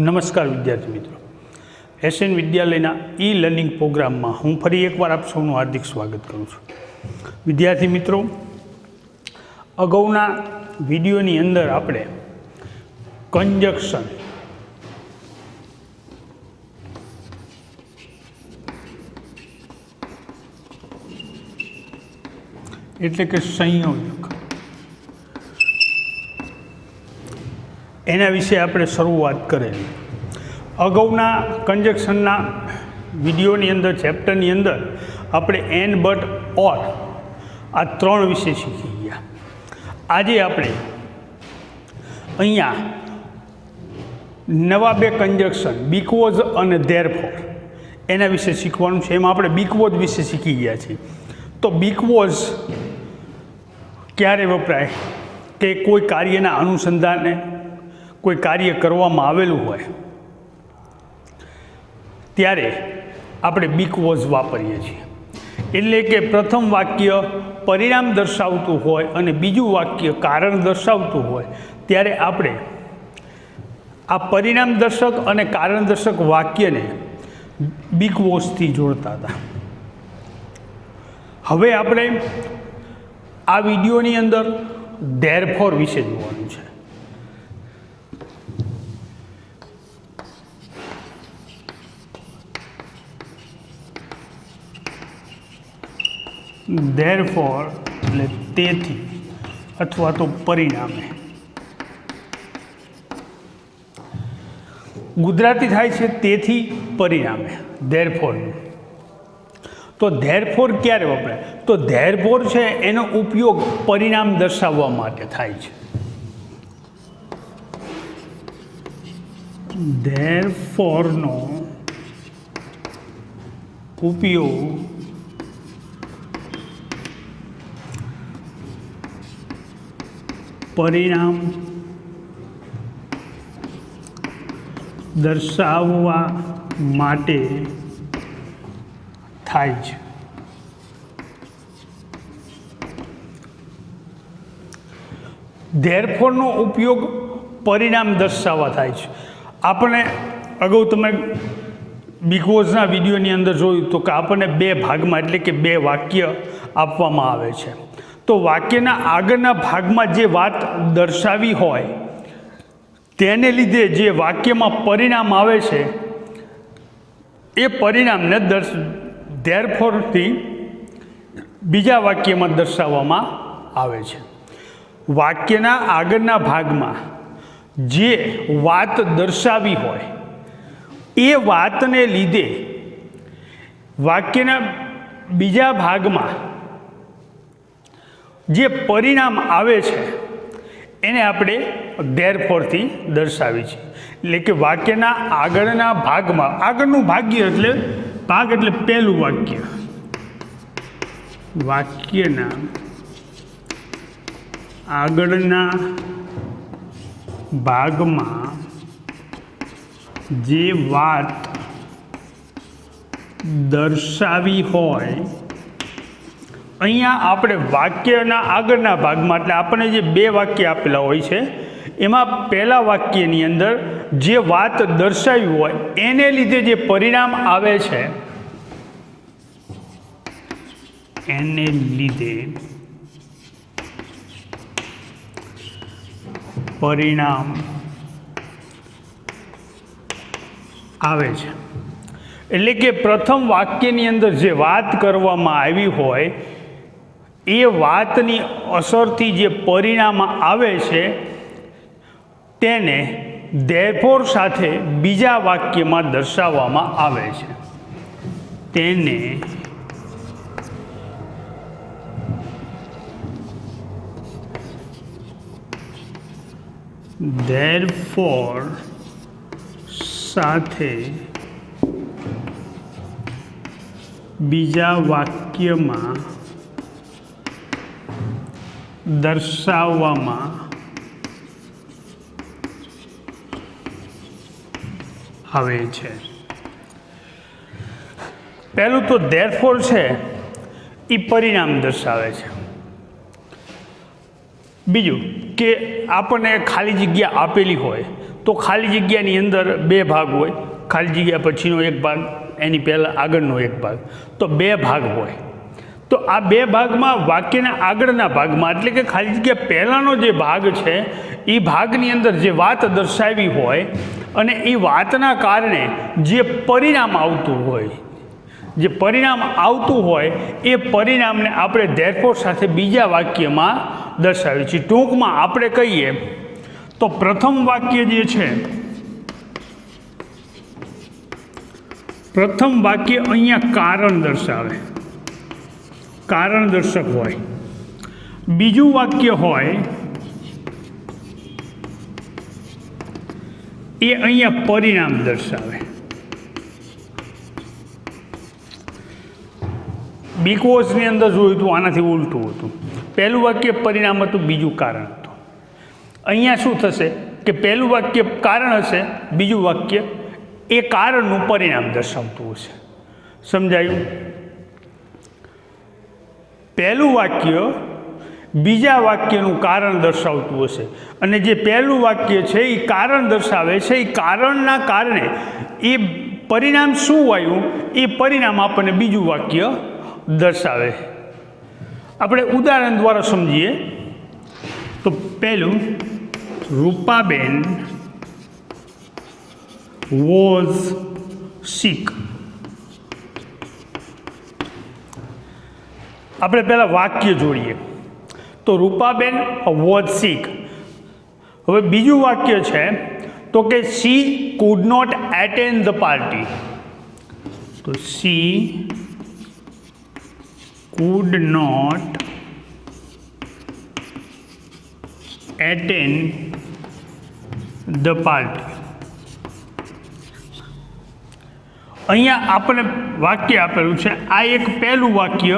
નમસ્કાર વિદ્યાર્થી મિત્રો, એસએન વિદ્યાલયના ઈ લર્નિંગ પ્રોગ્રામમાં હું ફરી એકવાર આપ સૌનું હાર્દિક સ્વાગત કરું છું. વિદ્યાર્થી મિત્રો, અગાઉના વિડીયોની અંદર આપણે કંજક્શન એટલે કે સંયોજક એના વિશે આપણે શરૂઆત કરેલી. અગાઉના કંજક્શનના વિડીયોની અંદર, ચેપ્ટરની અંદર આપણે એન બટ ઓર આ ત્રણ વિશે શીખી ગયા. આજે આપણે અહીંયા નવા બે કંજક્શન બીકોઝ અને ધેરફોર એના વિશે શીખવાનું છે. એમાં આપણે બીકોઝ વિશે શીખી ગયા છીએ. તો બીકોઝ ક્યારે વપરાય કે કોઈ કાર્યના અનુસંધાને કોઈ કાર્ય કરવામાં આવેલું હોય ત્યારે આપણે બીકોઝ વાપરીએ છીએ. એટલે કે પ્રથમ વાક્ય પરિણામ દર્શાવતું હોય અને બીજું વાક્ય કારણ દર્શાવતું હોય ત્યારે આપણે આ પરિણામ દર્શક અને કારણ દર્શક વાક્યને બીકોઝથી જોડતા હતા. હવે આપણે આ વિડીયોની અંદર ધેરફોર વિશે જોવાનું છે. ધેરફોર એટલે તેથી અથવા તો પરિણામે. ગુજરાતી થાય છે તેથી પરિણામે, ધેરફોરનું. તો ધેરફોર ક્યારે વપરાય? તો ધેરફોર છે એનો ઉપયોગ પરિણામ દર્શાવવા માટે થાય છે. ધેરફોરનો ઉપયોગ પરિણામ દર્શાવવા માટે થાય છે. ધેરફોરનો ઉપયોગ પરિણામ દર્શાવવા થાય છે. આપણે અગાઉ તમે બીકોઝના વિડીયોની અંદર જોયું તો કે આપણને બે ભાગમાં એટલે કે બે વાક્ય આપવામાં આવે છે. તો વાક્યના આગળના ભાગમાં જે વાત દર્શાવી હોય તેને લીધે જે વાક્યમાં પરિણામ આવે છે એ પરિણામને ધેરફોરથી બીજા વાક્યમાં દર્શાવવામાં આવે છે. વાક્યના આગળના ભાગમાં જે વાત દર્શાવી હોય એ વાતને લીધે વાક્યના બીજા ભાગમાં જે પરિણામ આવે છે એને આપણે ધેરફોરથી દર્શાવી છે. એટલે કે વાક્યના આગળના ભાગમાં, આગળનું ભાગ્ય એટલે ભાગ એટલે પહેલું વાક્ય, વાક્યના આગળના ભાગમાં જે વાત દર્શાવી હોય, અહીંયા આપણે વાક્યના આગળના ભાગમાં એટલે આપણે જે બે વાક્ય આપેલા હોય છે એમાં પહેલા વાક્યની અંદર જે વાત દર્શાવી હોય એને લીધે જે પરિણામ આવે છે એને લીધે પરિણામ આવે છે. એટલે કે પ્રથમ વાક્યની અંદર જે વાત કરવામાં આવી હોય એ વાતની અસરથી જે પરિણામ આવે છે તેને ધેરફોર સાથે બીજા વાક્યમાં દર્શાવવામાં આવે છે. તેને ધેરફોર સાથે બીજા વાક્યમાં દર્શાવવામાં આવે છે. પહેલું તો ધેરફોર છે એ પરિણામ દર્શાવે છે. બીજું કે આપણને ખાલી જગ્યા આપેલી હોય તો ખાલી જગ્યાની અંદર બે ભાગ હોય, ખાલી જગ્યા પછીનો એક ભાગ, એની પહેલાં આગળનો એક ભાગ, તો બે ભાગ હોય. તો આ બે ભાગમાં વાક્યના આગળના ભાગમાં એટલે કે ખાલી જગ્યા પહેલાંનો જે ભાગ છે એ ભાગની અંદર જે વાત દર્શાવી હોય અને એ વાતના કારણે જે પરિણામ આવતું હોય, જે પરિણામ આવતું હોય એ પરિણામને આપણે ધેરફોર સાથે બીજા વાક્યમાં દર્શાવીએ છીએ. ટૂંકમાં આપણે કહીએ તો પ્રથમ વાક્ય જે છે, પ્રથમ વાક્ય અહીંયા કારણ દર્શાવે, કારણ દર્શક હોય. બીજું વાક્ય હોય એ અહીંયા પરિણામ દર્શાવે. બીકોઝની અંદર જોયું હતું આનાથી ઉલટું હતું. પહેલું વાક્ય પરિણામ હતું, બીજું કારણ હતું. અહીંયા શું થશે કે પહેલું વાક્ય કારણ હશે, બીજું વાક્ય એ કારણનું પરિણામ દર્શાવતું હશે. સમજાયું? પહેલું વાક્ય બીજા વાક્યનું કારણ દર્શાવતું હશે અને જે પહેલું વાક્ય છે એ કારણ દર્શાવે છે. એ કારણના કારણે એ પરિણામ શું આવ્યું એ પરિણામ આપણને બીજું વાક્ય દર્શાવે. આપણે ઉદાહરણ દ્વારા સમજીએ તો પહેલું, રૂપાબેન વોઝ સિક. આપણે પહેલાં વાક્ય જોડીએ તો રૂપાબેન વોઝ સિક. હવે બીજું વાક્ય છે તો કે she could not attend the party. તો she could not attend the party. અહીંયા આપણે વાક્ય આપેલું છે, આ એક પહેલું વાક્ય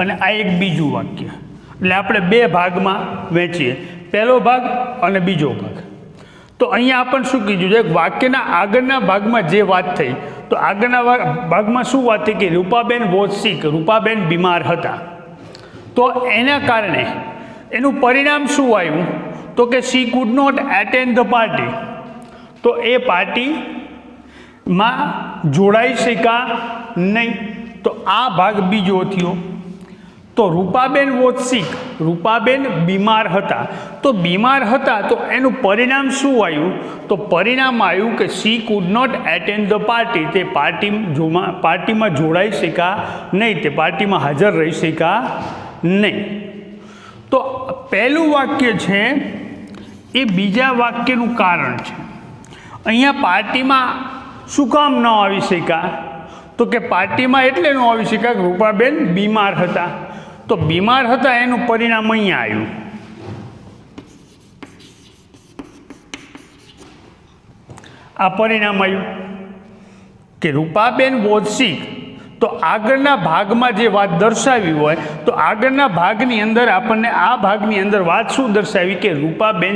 અને આ એક બીજું વાક્ય. એટલે આપણે બે ભાગમાં વહેંચીએ, પહેલો ભાગ અને બીજો ભાગ. તો અહીંયા આપણને શું કીધું છે, વાક્યના આગળના ભાગમાં જે વાત થઈ, તો આગળના ભાગમાં શું વાત થઈ કે રૂપાબેન વોઝ સિક, રૂપાબેન બીમાર હતા. તો એના કારણે એનું પરિણામ શું આવ્યું તો કે she could not attend the party. તો એ પાર્ટીમાં જોડાઈ શક્યા નહીં. તો આ ભાગ બીજો થયો. તો રૂપાબેન વોઝ સિક, રૂપાબેન બીમાર હતા. તો બીમાર હતા તો એનું પરિણામ શું આવ્યું તો પરિણામ આવ્યું કે she could not attend the party. તે પાર્ટીમાં જોડાઈ શક્યા નહીં, તે પાર્ટીમાં હાજર રહી શક્યા નહીં. તો પહેલું વાક્ય છે એ બીજા વાક્યનું કારણ છે. અહીંયા પાર્ટીમાં શું કામ ન આવી શક્યા તો કે પાર્ટીમાં એટલે ન આવી શક્યા કે રૂપાબેન બીમાર હતા. તો બીમાર હતા એનું પરિણામ અહીંયા આવ્યું. આ પરિણામ આવ્યું કે રૂપાબેન વોઝ સિક. તો આગળના ભાગમાં જે વાત દર્શાવી હોય તો આગળના ભાગની અંદર આપણને આ ભાગની અંદર વાત શું દર્શાવી કે રૂપાબેન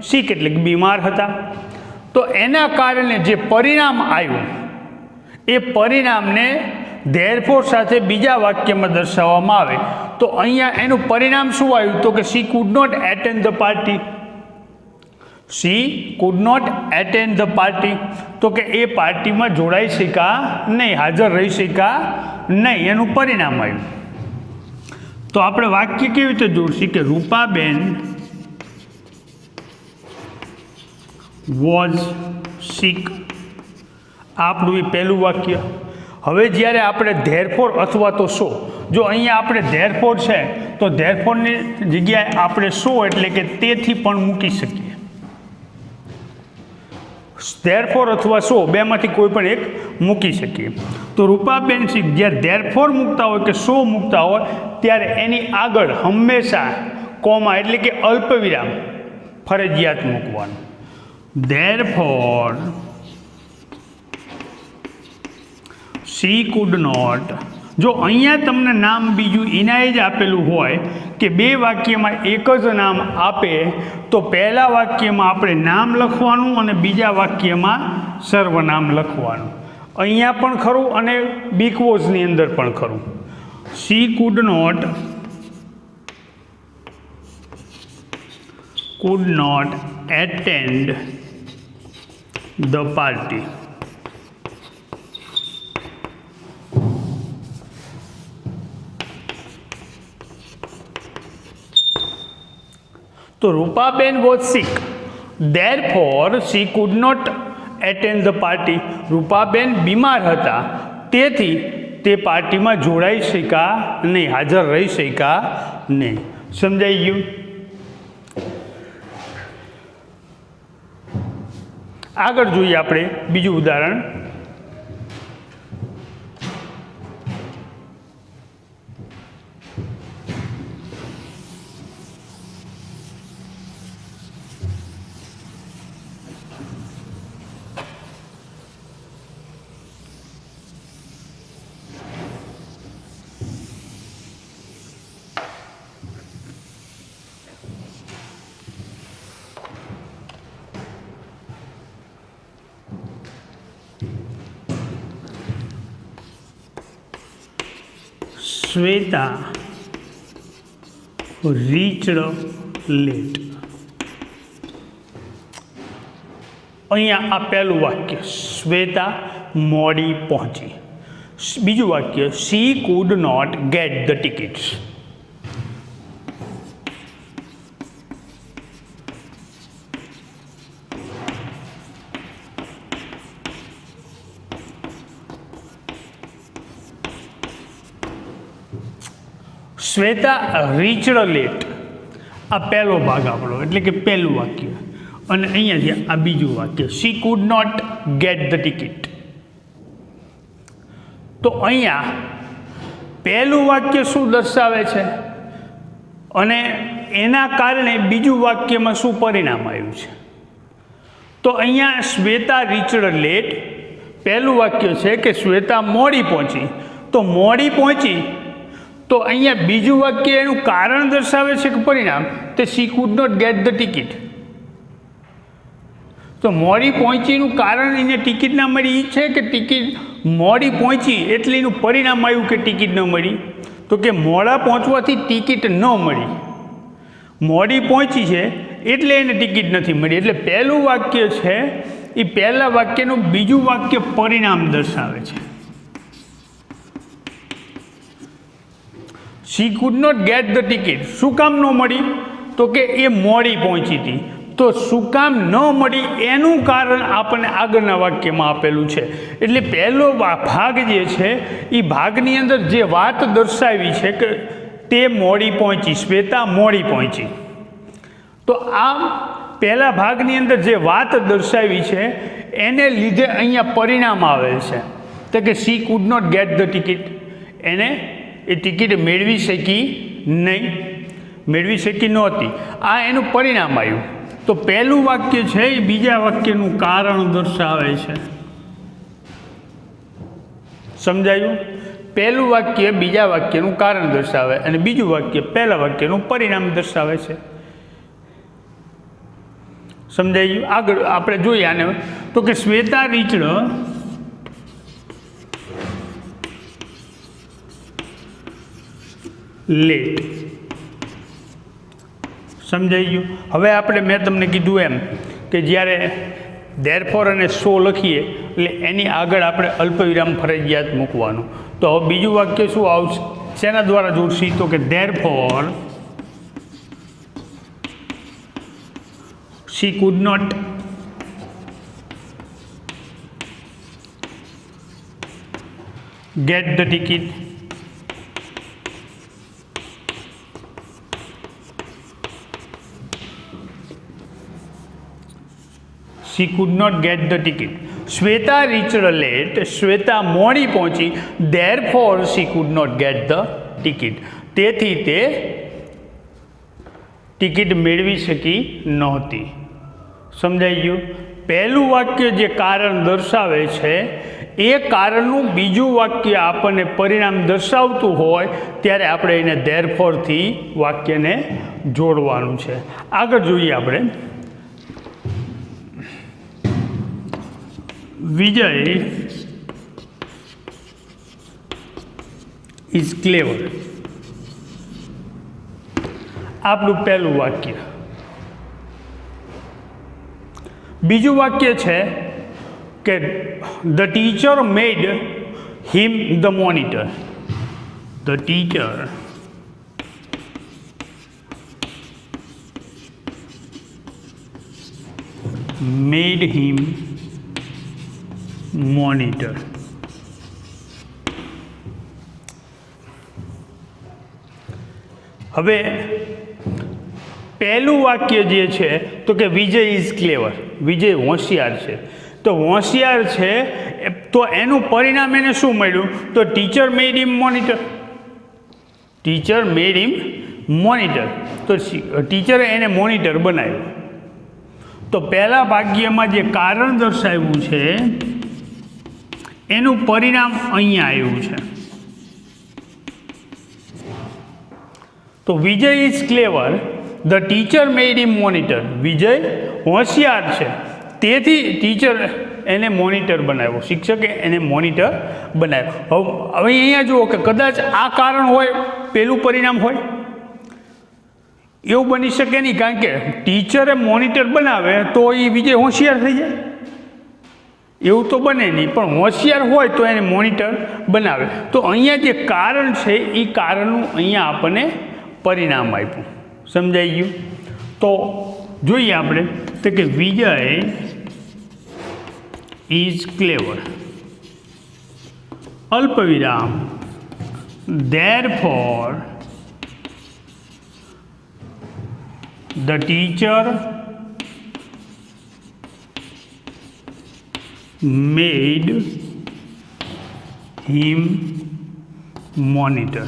સિક એટલે કે બીમાર હતા. તો એના કારણે જે પરિણામ આવ્યું એ પરિણામને ધેરફોર સાથે બીજા વાક્યમાં દર્શાવવામાં આવે. તો અહીંયા એનું પરિણામ શું આવ્યું તો કે she could not attend the party. She could not attend the party. તો કે એ પાર્ટીમાં જોડાઈ શક્યા નહીં, હાજર રહી શક્યા નહીં, એનું પરિણામ આવ્યું. તો આપણે વાક્ય કેવી રીતે જોડશું કે રૂપાબેન વોઝ સિક. આપણું એ પહેલું વાક્ય. હવે જ્યારે આપણે ધેરફોર અથવા તો સો, જો અહીંયા આપણે ધેરફોર છે તો ધેરફોરની જગ્યાએ આપણે સો એટલે કે તેથી પણ મૂકી શકીએ. ધેરફોર અથવા સો બેમાંથી કોઈ પણ એક મૂકી શકીએ. તો રૂપાબેન સિક જ્યારે ધેરફોર મૂકતા હોય કે સો મૂકતા હોય ત્યારે એની આગળ હંમેશા કોમા એટલે કે અલ્પવિરામ ફરજિયાત મૂકવાનું. Therefore she could not. જો અહીંયા તમને નામ બીજું એના જ આપેલું હોય કે બે વાક્યમાં એક જ નામ આપે તો પહેલા વાક્યમાં આપણે નામ લખવાનું અને બીજા વાક્યમાં સર્વનામ લખવાનું. અહીંયા પણ ખરું અને બીકોઝની અંદર પણ ખરું. She could not attend the party. તો Rupaben was sick, therefore she could not attend the party. Rupaben બીમાર હતા, તેથી તે પાર્ટીમાં જોડાઈ શક્યા નહીં, હાજર રહી શક્યા નહીં. સમજાઈ ગયું? આગળ જોઈએ આપણે બીજું ઉદાહરણ. Shweta reached late. અહીંયા આ પહેલું વાક્ય, શ્વેતા મોડી પહોંચી. બીજું વાક્ય, she could not get the tickets. Shweta reached late. આ પહેલો ભાગ આપણો, એટલે કે પહેલું વાક્ય. અને અહીંયાથી આ બીજું વાક્ય, she could not get the ticket. તો અહીંયા પહેલું વાક્ય શું દર્શાવે છે અને એના કારણે બીજું વાક્યમાં શું પરિણામ આવ્યું છે? તો અહીંયા શ્વેતા રીચડ લેટ, પહેલું વાક્ય છે કે શ્વેતા મોડી પહોંચી. તો મોડી પહોંચી, તો અહીંયા બીજું વાક્ય એનું કારણ દર્શાવે છે કે પરિણામ? તે she could not get the ticket. તો મોડી પહોંચીનું કારણ એને ટિકિટ ના મળી છે કે ટિકિટ મોડી પહોંચી એટલે એનું પરિણામ આવ્યું કે ટિકિટ ન મળી? તો કે મોડા પહોંચવાથી ટિકિટ ન મળી, મોડી પહોંચી છે એટલે એને ટિકિટ નથી મળી. એટલે પહેલું વાક્ય છે એ પહેલા વાક્યનું બીજું વાક્ય પરિણામ દર્શાવે છે. She could not get the ticket. શું કામ ન મળી? તો કે એ મોડી પહોંચી હતી. તો શું કામ ન મળી એનું કારણ આપણને આગળના વાક્યમાં આપેલું છે. એટલે પહેલો ભાગ જે છે એ ભાગની અંદર જે વાત દર્શાવી છે કે તે મોડી પહોંચી, શ્વેતા મોડી પહોંચી. તો આ પહેલા ભાગની અંદર જે વાત દર્શાવી છે એને લીધે અહીંયા પરિણામ આવેલ છે તો કે she could not get the ticket. એને એ ટિકિટ મેળવી શકી નહીં, મેળવી શકી નહોતી. આ એનું પરિણામ આવ્યું. તો પહેલું વાક્ય છે એ બીજા વાક્યનું કારણ દર્શાવે છે. સમજાયું? પહેલું વાક્ય બીજા વાક્યનું કારણ દર્શાવે અને બીજું વાક્ય પહેલા વાક્યનું પરિણામ દર્શાવે છે. સમજાઈ ગયું? આગળ આપણે જોઈએ આને. તો કે શ્વેતા રીચડ લેટ. સમજાઈ ગયું? હવે આપણે મેં તમને કીધું એમ કે જ્યારે ધેરફોર અને સો લખીએ એટલે એની આગળ આપણે અલ્પવિરામ ફરજિયાત મૂકવાનું. તો હવે બીજું વાક્ય શું આવશે, શેના દ્વારા જોડશી? તો કે therefore she could not get the ticket. She could not get the ticket. Shweta reached late. Shweta મોડી પહોંચી. Therefore she could not get the ticket. તેથી તે ટિકિટ મેળવી શકી નહોતી. સમજાઈ ગયું? પહેલું વાક્ય જે કારણ દર્શાવે છે એ કારણનું બીજું વાક્ય આપણને પરિણામ દર્શાવતું હોય ત્યારે આપણે એને ધેરફોરથી વાક્યને જોડવાનું છે. આગળ જોઈએ આપણે. વિજય ઇઝ ક્લેવર. આપણું પહેલું વાક્ય. બીજું વાક્ય છે કે the teacher made him the monitor. The teacher made him monitor. હવે પહેલું વાક્ય જે છે તો કે વિજય ઇઝ ક્લેવર, વિજય હોશિયાર છે. તો હોશિયાર છે તો એનું પરિણામ એને શું મળ્યું? તો teacher made him monitor. Teacher made him monitor. તો ટીચરે એને મોનિટર બનાવ્યું. તો પહેલા વાક્યમાં જે કારણ દર્શાવ્યું છે એનું પરિણામ અહીંયા આવ્યું છે. તો Vijay is clever, the teacher made him monitor. Vijay હોશિયાર છે તેથી ટીચર એને મોનિટર બનાવ્યો, શિક્ષકે એને મોનિટર બનાવ્યો. હવે અહીંયા જુઓ કે કદાચ આ કારણ હોય, પેલું પરિણામ હોય, એવું બની શકે નહીં. કારણ કે ટીચરે મોનિટર બનાવે તો એ વિજય હોશિયાર થઈ જાય, એવું તો બને નહીં. પણ હોશિયાર હોય તો એને મોનિટર બનાવે. તો અહીંયા જે કારણ છે એ કારણનું અહીંયા આપણને પરિણામ આપ્યું. સમજાઈ ગયું? તો જોઈએ આપણે તો કે વિજય ઇઝ ક્લેવર, અલ્પવિરામ, therefore the teacher made him monitor.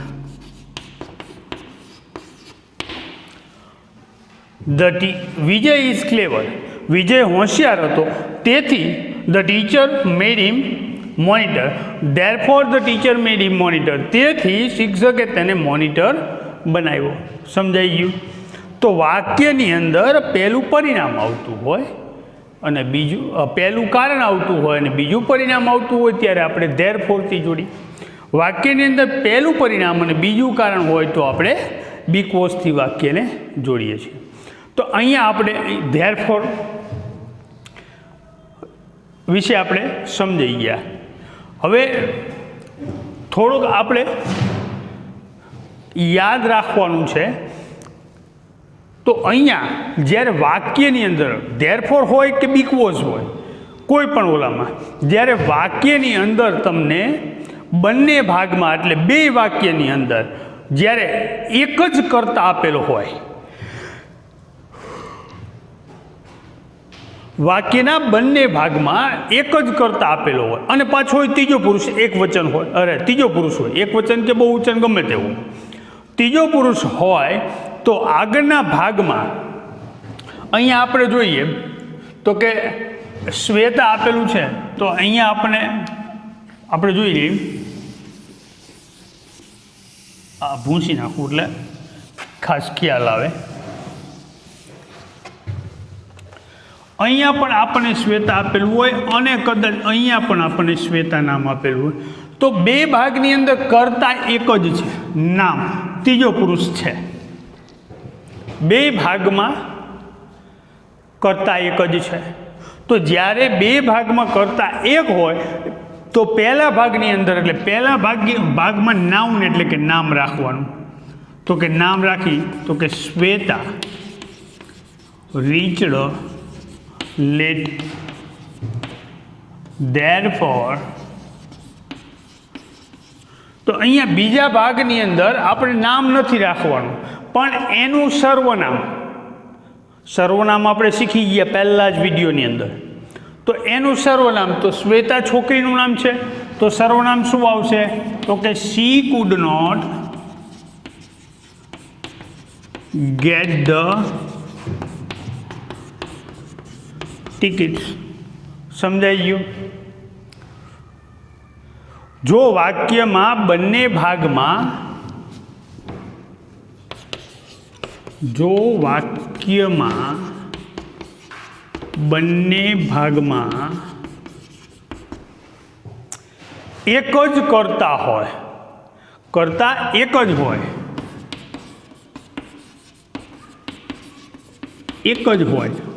Vijay is clever, Vijay હોશિયાર હતો તેથી the teacher made him monitor. Therefore the teacher made him monitor. તેથી શિક્ષકે તેને મોનિટર બનાવ્યો. સમજાઈ ગયું? તો વાક્યની અંદર પહેલું પરિણામ આવતું હોય અને બીજું પહેલું કારણ આવતું હોય અને બીજું પરિણામ આવતું હોય ત્યારે આપણે ધેરફોરથી જોડી. વાક્યની અંદર પહેલું પરિણામ અને બીજું કારણ હોય તો આપણે બીકોઝથી વાક્યને જોડીએ છીએ. તો અહીંયા આપણે ધેરફોર વિશે આપણે સમજાઈ ગયા. હવે થોડુંક આપણે યાદ રાખવાનું છે. તો અહીંયા જ્યારે વાક્યની અંદર ધેરફોર હોય કે બીકોઝ હોય, કોઈ પણ ઓલામાં જ્યારે વાક્યની અંદર તમને બંને ભાગમાં એટલે બે વાક્યની અંદર જ્યારે એક જ કર્તા આપેલો હોય, વાક્યના બંને ભાગમાં એક જ કર્તા આપેલો હોય અને પાછો ત્રીજો પુરુષ એક વચન હોય, ત્રીજો પુરુષ હોય, એક વચન કે બહુવચન ગમે તેવું, ત્રીજો પુરુષ હોય તો આગળના ભાગમાં અહીંયા આપણે જોઈએ તો કે શ્વેતા આપેલું છે. તો અહીંયા આપણે જોઈ લઈએ, આ ભૂંસી નાખવું એટલે ખાસ ખ્યાલ આવે. અહીંયા પણ આપણને શ્વેતા આપેલું હોય અને કદાચ અહીંયા પણ આપણને શ્વેતા નામ આપેલું હોય. તો બે ભાગની અંદર કર્તા એક જ છે, નામ ત્રીજો પુરુષ છે. બે ભાગમાં કર્તા એક જ છે. તો જ્યારે બે ભાગમાં કર્તા એક હોય તો પહેલા ભાગની અંદર એટલે પહેલા ભાગમાં નાઉન એટલે કે નામ રાખવાનું. તો કે નામ રાખી તો કે શ્વેતા રીચડ લેટ, ધેરફોર. તો અહીંયા બીજા ભાગની અંદર આપણે નામ નથી રાખવાનું પણ એનું સર્વનામ આપણે શીખી ગયા પહેલા જ વિડીયોની અંદર. તો એનું સર્વનામ તો શ્વેતા છોકરીનું નામ છે તો સર્વનામ શું આવશે? તો કે she could not get the tickets. સમજાઈ ગયું? જો વાક્યમાં બંને ભાગમાં એક જ કર્તા હોય, કર્તા એક જ હોય,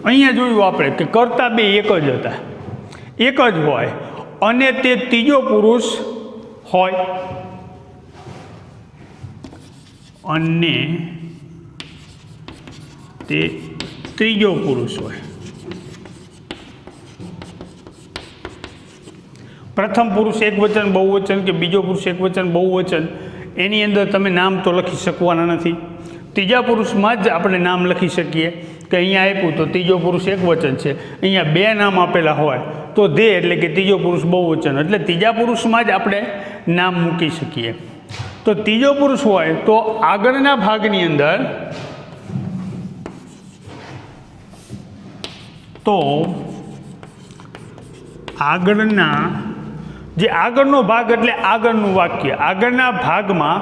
અહીંયા જોયું આપણે કે કર્તા બે એક જ હતા. એક જ હોય અને તે ત્રીજો પુરુષ હોય અને તે ત્રીજો પુરુષ હોય. પ્રથમ પુરુષ એકવચન બહુવચન કે બીજો પુરુષ એકવચન બહુવચન એની અંદર તમે નામ તો લખી શકવાના નથી. ત્રીજા પુરુષમાં જ આપણે નામ લખી શકીએ કે અહીંયા આપ્યું તો ત્રીજો પુરુષ એકવચન છે, અહીંયા બે નામ આપેલા હોય તો ધે એટલે કે ત્રીજો પુરુષ બહુવચન, એટલે ત્રીજા પુરુષમાં જ આપણે નામ મૂકી શકીએ. તો ત્રીજો પુરુષ હોય તો આગળના ભાગની અંદર તો આગળના જે આગળનો ભાગ એટલે આગળનું વાક્ય, આગળના ભાગમાં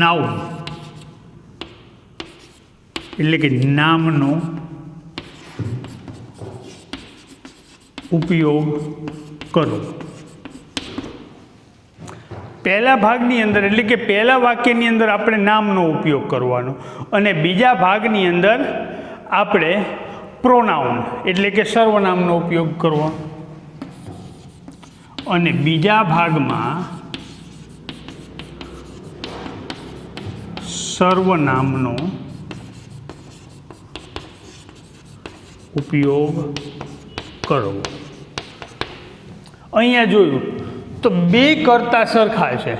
નાઉન એટલે કે નામનો ઉપયોગ કરો. પહેલા ભાગની અંદર એટલે કે પહેલા વાક્યની અંદર આપણે નામનો ઉપયોગ કરવાનો અને બીજા ભાગની અંદર આપણે પ્રોનાઉન એટલે કે સર્વનામનો ઉપયોગ કરવો અને બીજા ભાગમાં સર્વનામનો ઉપયોગ કરવો. અહીંયા જોયું તો બે કરતા સરખા છે,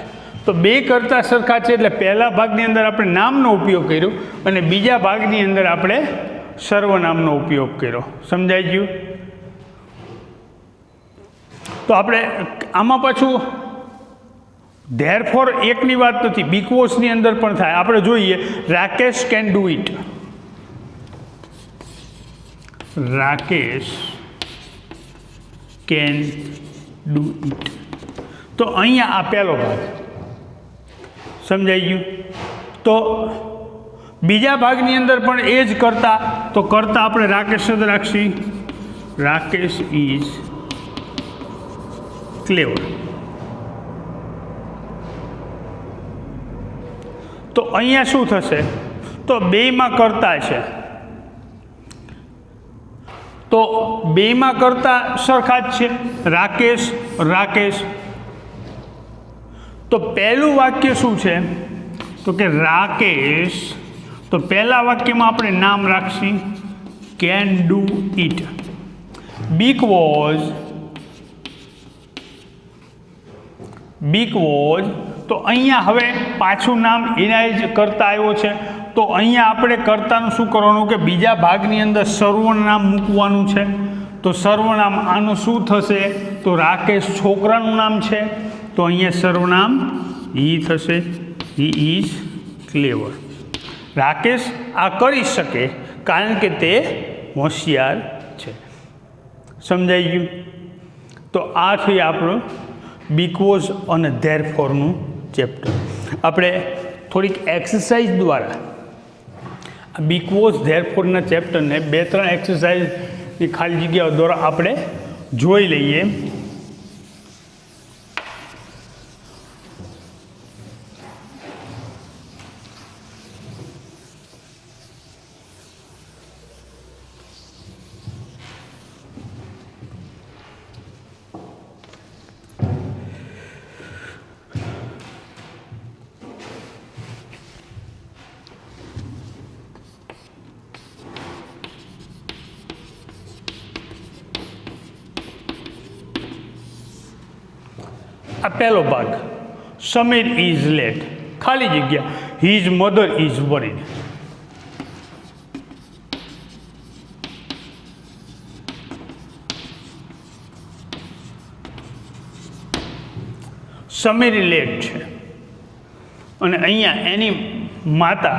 તો બે કરતા સરખા છે એટલે પહેલા ભાગની અંદર આપણે નામનો ઉપયોગ કર્યો અને બીજા ભાગની અંદર આપણે સર્વનામનો ઉપયોગ કર્યો. સમજાઈ ગયું? તો આપણે આમાં પાછું ધેરફોર એકની વાત નથી, બીકોઝની અંદર પણ થાય. આપણે જોઈએ Rakesh can do it, Rakesh can do it. તો અહીંયા આ પહેલો ભાગ સમજાઈ ગયું. તો બીજા ભાગની અંદર પણ એ જ કરતા, તો કરતા આપણે રાકેશ જ રાખશી, રાકેશ ઇઝ ક્લેવર. તો અહીંયા શું થશે? તો બેયમાં કરતા છે, તો બેયમાં કરતા સરખા જ છે, રાકેશ રાકેશ. તો પહેલું વાક્ય શું છે? તો કે રાકેશ, તો પહેલા વાક્યમાં આપણે નામ રાખશી કેન ડુ ઇટ, બીકોઝ તો અહીંયા હવે પાછું નામ એના જ કરતા આવ્યો છે. તો અહીંયા આપણે કર્તાનું શું કરવાનું કે બીજા ભાગની અંદર સર્વનામ મૂકવાનું છે. તો સર્વનામ આનું શું થશે? તો રાકેશ છોકરાનું નામ છે, તો અહીંયા સર્વનામ હી થશે, હી ઇઝ ક્લેવર. રાકેશ આ કરી શકે કારણ કે તે હોશિયાર છે. સમજાઈ ગયું? તો આ છે આપણું બીકોઝ અને ધેરફોરનું ચેપ્ટર. આપણે થોડીક એક્સરસાઇઝ દ્વારા બીકોઝ ધેરફોરના ચેપ્ટરને 2-3 એક્સરસાઇઝની ખાલી જગ્યાઓ દ્વારા આપણે જોઈ લઈએ. આ પહેલો ભાગ, સમીર ઇઝ લેટ, ખાલી જગ્યા his mother is worried. Sameer late છે અને અહીંયા એની માતા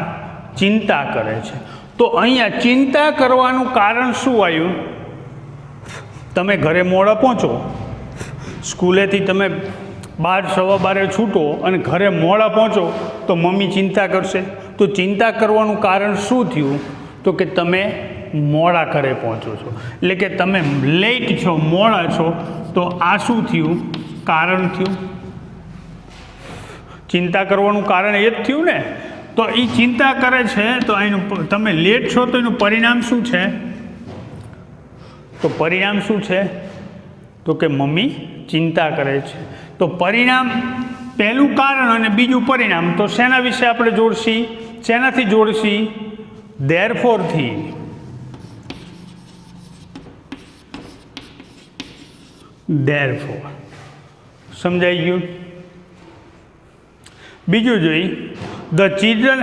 ચિંતા કરે છે. તો અહીંયા ચિંતા કરવાનું કારણ શું આવ્યું? તમે ઘરે મોડા પહોંચો, સ્કૂલેથી તમે 12-12 છૂટો અને ઘરે મોડા પહોંચો તો મમ્મી ચિંતા કરશે. તો ચિંતા કરવાનું કારણ શું થયું? તો કે તમે મોડા ઘરે પહોંચો છો, એટલે કે તમે લેટ છો, મોડા છો. તો આ શું થયું? કારણ થયું. ચિંતા કરવાનું કારણ એ જ થયું ને. તો એ ચિંતા કરે છે તો એનું તમે લેટ છો તો એનું પરિણામ શું છે? તો પરિણામ શું છે? તો કે મમ્મી ચિંતા કરે છે. તો પરિણામ પહેલું કારણ અને બીજું પરિણામ, તો શેના વિશે આપણે જોડશી? શેનાથી જોડશી? ધેરફોરથી. ધેરફોર. સમજાઈ ગયું? બીજું જોઈ, the children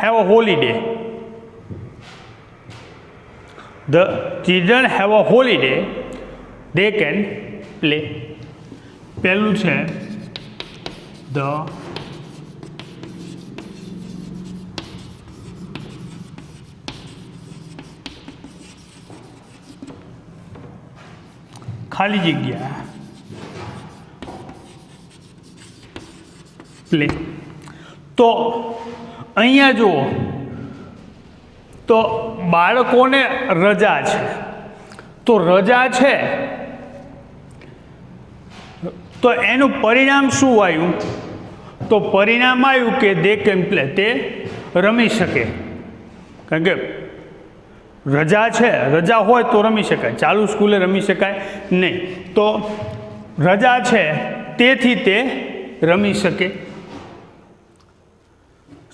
have a holiday. The children have a holiday, they can play. પહેલું છે ધ ખાલી જગ્યા પ્લે. તો અહીંયા જુઓ તો બાળકોને રજા છે, તો રજા છે તો એનું પરિણામ શું આવ્યું? તો પરિણામ આવ્યું કે દે કેન પ્લે, તે રમી શકે. કારણ કે રજા છે, રજા હોય તો રમી શકાય, ચાલુ સ્કૂલે રમી શકાય નહીં. તો રજા છે તેથી તે રમી શકે.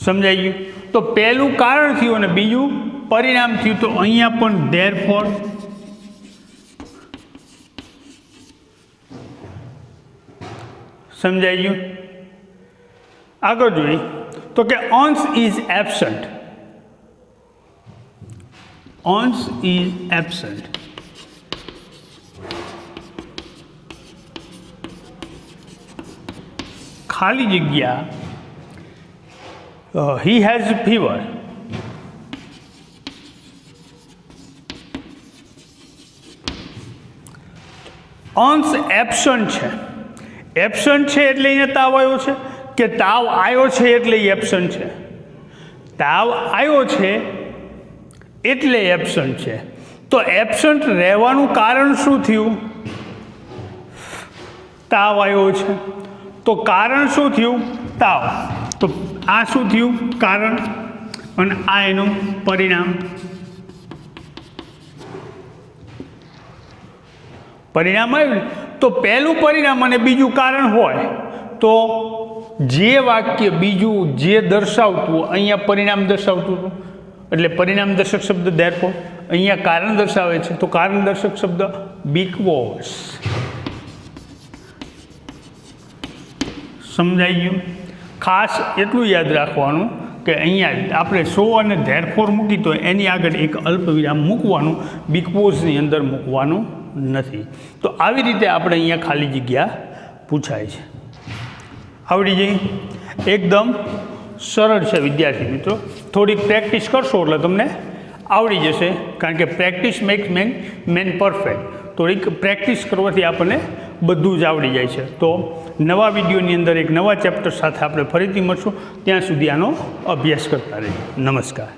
સમજાઈ ગયું? તો પહેલું કારણ થયું અને બીજું પરિણામ થયું. તો અહીંયા પણ ધેરફોર. સમજાઈ ગયું? આગળ જોઈ તો કે અંશ ઇઝ એબસન્ટ. અંશ ઇઝ એબસન્ટ. ખાલી જગ્યા he has fever. અંશ એબસન્ટ છે. એબસન્ટ છે એટલે અહીંયા તાવ આવ્યો છે, કે તાવ આવ્યો છે એટલે એબસન્ટ છે? તાવ આવ્યો છે એટલે એબસન્ટ છે. તો એબસન્ટ રહેવાનું કારણ શું થયું? તાવ આવ્યો છે તો કારણ શું થયું? તાવ. તો આ શું થયું? કારણ. અને આ એનું પરિણામ. પરિણામ આવ્યું તો પહેલું પરિણામ અને બીજું કારણ હોય તો જે વાક્ય બીજું જે દર્શાવતું અહીંયા પરિણામ દર્શાવતું હતું એટલે પરિણામ દર્શક શબ્દ ધેરફોર, અહીંયા કારણ દર્શાવે છે તો કારણ દર્શક શબ્દ બીકોઝ. સમજાઈ ગયું? ખાસ એટલું યાદ રાખવાનું કે અહીંયા આપણે સો અને ધેરફોર મૂકી તો એની આગળ એક અલ્પ વિરામ મૂકવાનું, બીકોઝની અંદર મૂકવાનું નથી. તો આવી રીતે આપણે અહીંયા ખાલી જગ્યા પૂછાય છે. આવડી જઈ? એકદમ સરળ છે વિદ્યાર્થી મિત્રો. થોડીક પ્રેક્ટિસ કરશો એટલે તમને આવડી જશે. કારણ કે પ્રેક્ટિસ મેક્સ મેન પરફેક્ટ. થોડીક પ્રેક્ટિસ કરવાથી આપણને બધું જ આવડી જાય છે. તો નવા વિડીયોની અંદર એક નવા ચેપ્ટર સાથે આપણે ફરીથી મળશું. ત્યાં સુધી આનો અભ્યાસ કરતા રહીએ. નમસ્કાર.